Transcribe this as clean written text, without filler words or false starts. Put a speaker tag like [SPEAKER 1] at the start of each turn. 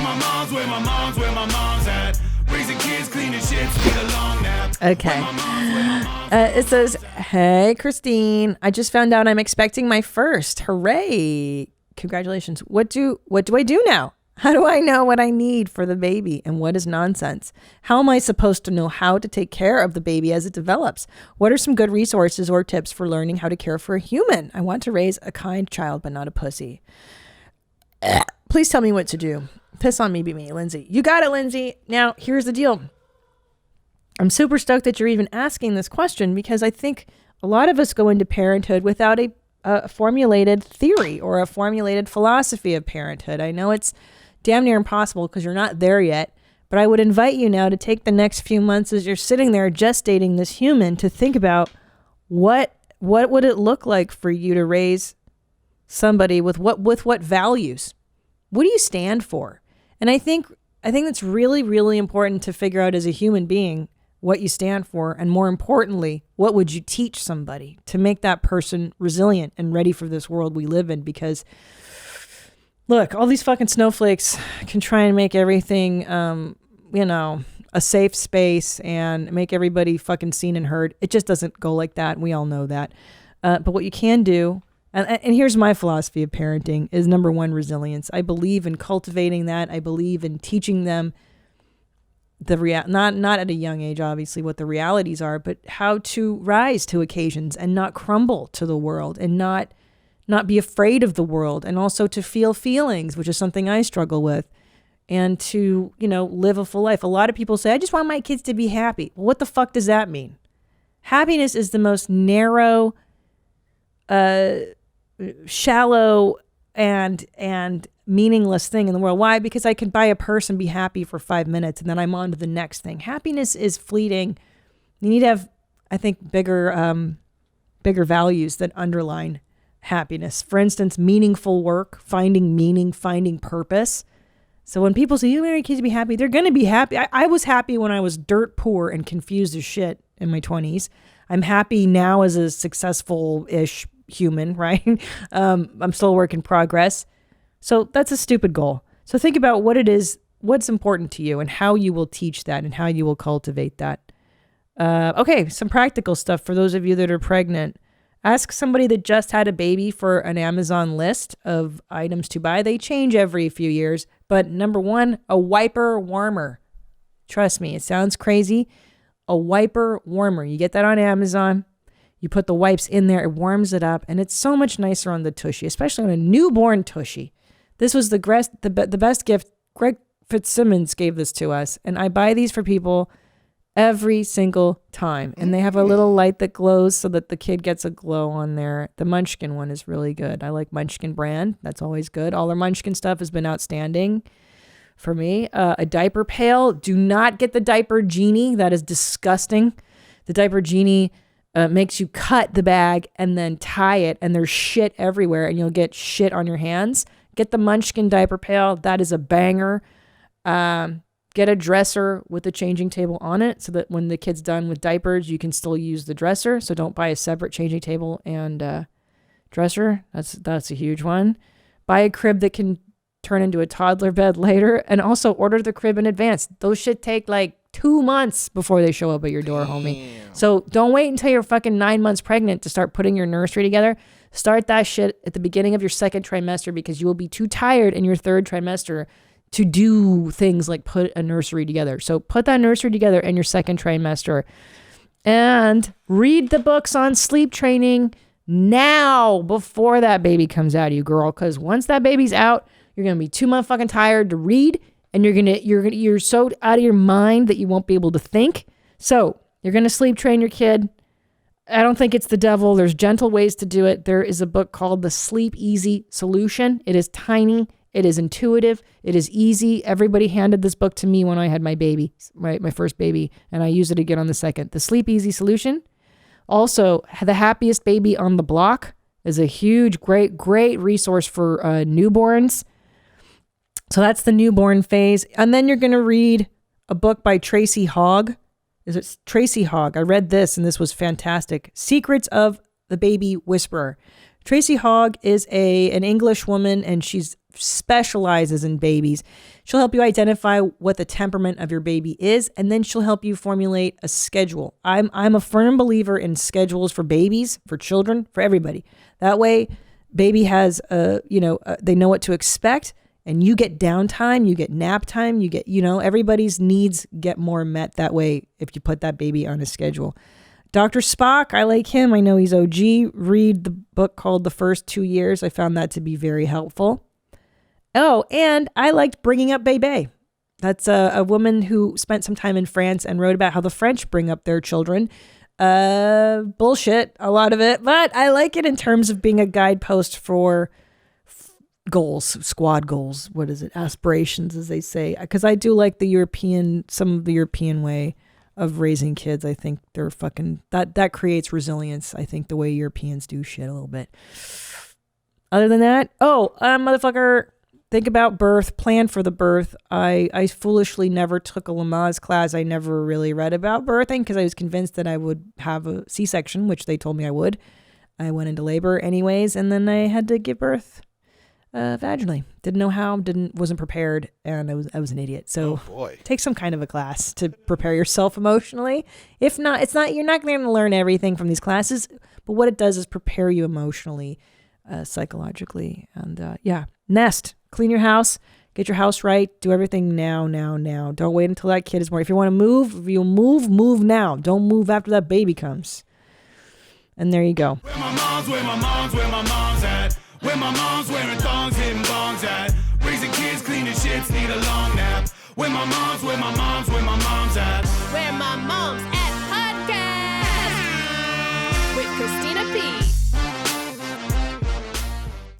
[SPEAKER 1] Where my mom's at. Raising kids, cleaning shit, need a long nap.
[SPEAKER 2] Okay. It says, "Hey, Christine, I just found out I'm expecting my first. Hooray. Congratulations. What do I do now? How do I know what I need for the baby and what is nonsense? How am I supposed to know how to take care of the baby as it develops? What are some good resources or tips for learning how to care for a human? I want to raise a kind child, but not a pussy. Please tell me what to do. Piss on me, be me, Lindsay." You got it, Lindsay. Now, here's the deal. I'm super stoked that you're even asking this question because I think a lot of us go into parenthood without a formulated theory or a formulated philosophy of parenthood. I know it's damn near impossible because you're not there yet, but I would invite you now to take the next few months as you're sitting there gestating this human to think about what would it look like for you to raise somebody with what values? What do you stand for? And I think that's really, really important to figure out as a human being what you stand for, and more importantly, what would you teach somebody to make that person resilient and ready for this world we live in? Because look, all these fucking snowflakes can try and make everything, a safe space and make everybody fucking seen and heard. It just doesn't go like that. We all know that. But what you can do, and here's my philosophy of parenting, is number one, resilience. I believe in cultivating that. I believe in teaching them not at a young age, obviously, what the realities are, but how to rise to occasions and not crumble to the world and not be afraid of the world, and also to feel feelings, which is something I struggle with, and to, live a full life. A lot of people say, I just want my kids to be happy. Well, what the fuck does that mean? Happiness is the most narrow, shallow, and meaningless thing in the world. Why? Because I can buy a purse and be happy for 5 minutes and then I'm on to the next thing. Happiness is fleeting. You need to have, I think, bigger values that underline happiness. For instance, meaningful work, finding meaning, finding purpose. So when people say, you want your kids to be happy, they're going to be happy. I was happy when I was dirt poor and confused as shit in my 20s. I'm happy now as a successful-ish human, right? I'm still a work in progress. So that's a stupid goal. So think about what it is, what's important to you, and how you will teach that and how you will cultivate that. Okay, some practical stuff for those of you that are pregnant. Ask somebody that just had a baby for an Amazon list of items to buy. They change every few years. But number one, a wiper warmer. Trust me, it sounds crazy. A wiper warmer. You get that on Amazon. You put the wipes in there, it warms it up, and it's so much nicer on the tushy, especially on a newborn tushy. This was the best gift. Greg Fitzsimmons gave this to us, and I buy these for people every single time. And they have a little light that glows so that the kid gets a glow on there. The Munchkin one is really good. I like Munchkin brand. That's always good. All their Munchkin stuff has been outstanding for me. A diaper pail. Do not get the diaper genie. That is disgusting. The diaper genie makes you cut the bag and then tie it, and there's shit everywhere, and you'll get shit on your hands. Get the Munchkin diaper pail. That is a banger. Get a dresser with a changing table on it so that when the kid's done with diapers, you can still use the dresser. So don't buy a separate changing table and dresser. That's a huge one. Buy a crib that can turn into a toddler bed later, and also order the crib in advance. Those shit take like 2 months before they show up at your door, homie. So don't wait until you're fucking 9 months pregnant to start putting your nursery together. Start that shit at the beginning of your second trimester, because you will be too tired in your third trimester to do things like put a nursery together. So put that nursery together in your second trimester, and read the books on sleep training now before that baby comes out of you, girl. Because once that baby's out, you're gonna be too motherfucking tired to read, and you're so out of your mind that you won't be able to think. So you're gonna sleep train your kid. I don't think it's the devil. There's gentle ways to do it. There is a book called The Sleep Easy Solution. It is tiny. It is intuitive. It is easy. Everybody handed this book to me when I had my baby, right? My first baby. And I use it again on the second. The Sleep Easy Solution. Also, The Happiest Baby on the Block is a huge, great resource for newborns. So that's the newborn phase. And then you're going to read a book by Tracy Hogg. Is it Tracy Hogg? I read this and this was fantastic. Secrets of the Baby Whisperer. Tracy Hogg is an English woman, and she's specializes in babies. She'll help you identify what the temperament of your baby is, and then she'll help you formulate a schedule. I'm a firm believer in schedules for babies, for children, for everybody. That way, baby has they know what to expect, and you get downtime, you get nap time, you get everybody's needs get more met that way if you put that baby on a schedule. Dr. Spock, I like him. I know he's OG. Read the book called The First 2 Years. I found that to be very helpful. Oh, and I liked Bringing Up Bébé. That's a woman who spent some time in France and wrote about how the French bring up their children. Bullshit, a lot of it. But I like it in terms of being a guidepost for goals, squad goals. What is it? Aspirations, as they say. Because I do like some of the European way of raising kids. I think they're that creates resilience. I think the way Europeans do shit a little bit. Other than that, motherfucker, think about birth, plan for the birth. I foolishly never took a Lamaze class. I never really read about birthing because I was convinced that I would have a C-section, which they told me I would. I went into labor anyways, and then I had to give birth vaginally. Didn't know how, wasn't prepared, and I was an idiot. So take some kind of a class to prepare yourself emotionally. If not, you're not going to learn everything from these classes, but what it does is prepare you emotionally, psychologically, and nest, clean your house, get your house right, do everything now. Don't wait until that kid is born. If you want to move, move now. Don't move after that baby comes. And there you go.
[SPEAKER 1] Where my mom's at? Where my mom's wearing thongs, hitting bongs at? Raising kids, cleaning shits, need a long nap. Where my mom's at?
[SPEAKER 3] Where My Mom's At podcast with Christina P.